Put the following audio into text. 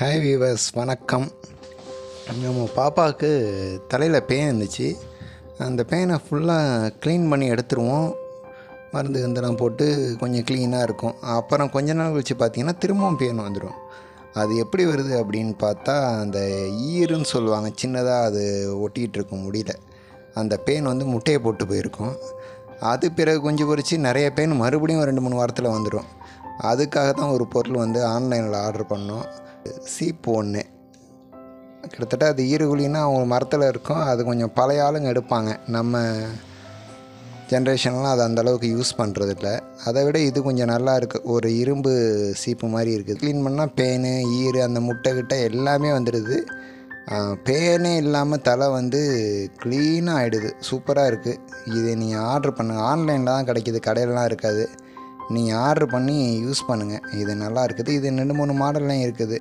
Hi viewers, வணக்கம். நம்ம பாப்பாவுக்கு தலையில் பேன் இருந்துச்சு. அந்த பேனை ஃபுல்லாக க்ளீன் பண்ணி எடுத்துருவோம். மருந்து கிருந்தெல்லாம் போட்டு கொஞ்சம் க்ளீனாக இருக்கும். அப்புறம் கொஞ்ச நாள் கழிச்சு பார்த்திங்கன்னா திரும்பவும் பேன் வந்துடும். அது எப்படி வருது அப்படின்னு பார்த்தா, அந்த ஈருன்னு சொல்லுவாங்க, சின்னதாக அது ஒட்டிகிட்டு இருக்கும் முடியல. அந்த பேன் வந்து முட்டையை போட்டு போயிருக்கும். அது பிறகு கொஞ்சம் பொறிச்சு நிறைய பேன் மறுபடியும் 2-3 வாரத்தில் வந்துடும். அதுக்காக தான் ஒரு பொருள் வந்து ஆன்லைனில் ஆர்டர் பண்ணோம். சீப்பு ஒன்று, கிட்டத்தட்ட அது ஈருகுழின்னா அவங்க மரத்தில் இருக்கும். அது கொஞ்சம் பழைய ஆளுங்க எடுப்பாங்க. நம்ம ஜென்ரேஷன்லாம் அது அந்தளவுக்கு யூஸ் பண்ணுறதில்ல. அதை விட இது கொஞ்சம் நல்லா இருக்குது. ஒரு இரும்பு சீப்பு மாதிரி இருக்குது. க்ளீன் பண்ணால் பேனு, ஈரு, அந்த முட்டை கிட்ட எல்லாமே வந்துடுது. பேனே இல்லாமல் தலை வந்து க்ளீனாக ஆகிடுது. சூப்பராக இருக்குது. இதை நீங்கள் ஆர்டர் பண்ணுங்கள். ஆன்லைனில் தான் கிடைக்கிது, கடையிலலாம் இருக்காது. நீங்கள் ஆர்டர் பண்ணி யூஸ் பண்ணுங்கள். இது நல்லா இருக்குது. இது 2-3 மாடல்லாம் இருக்குது.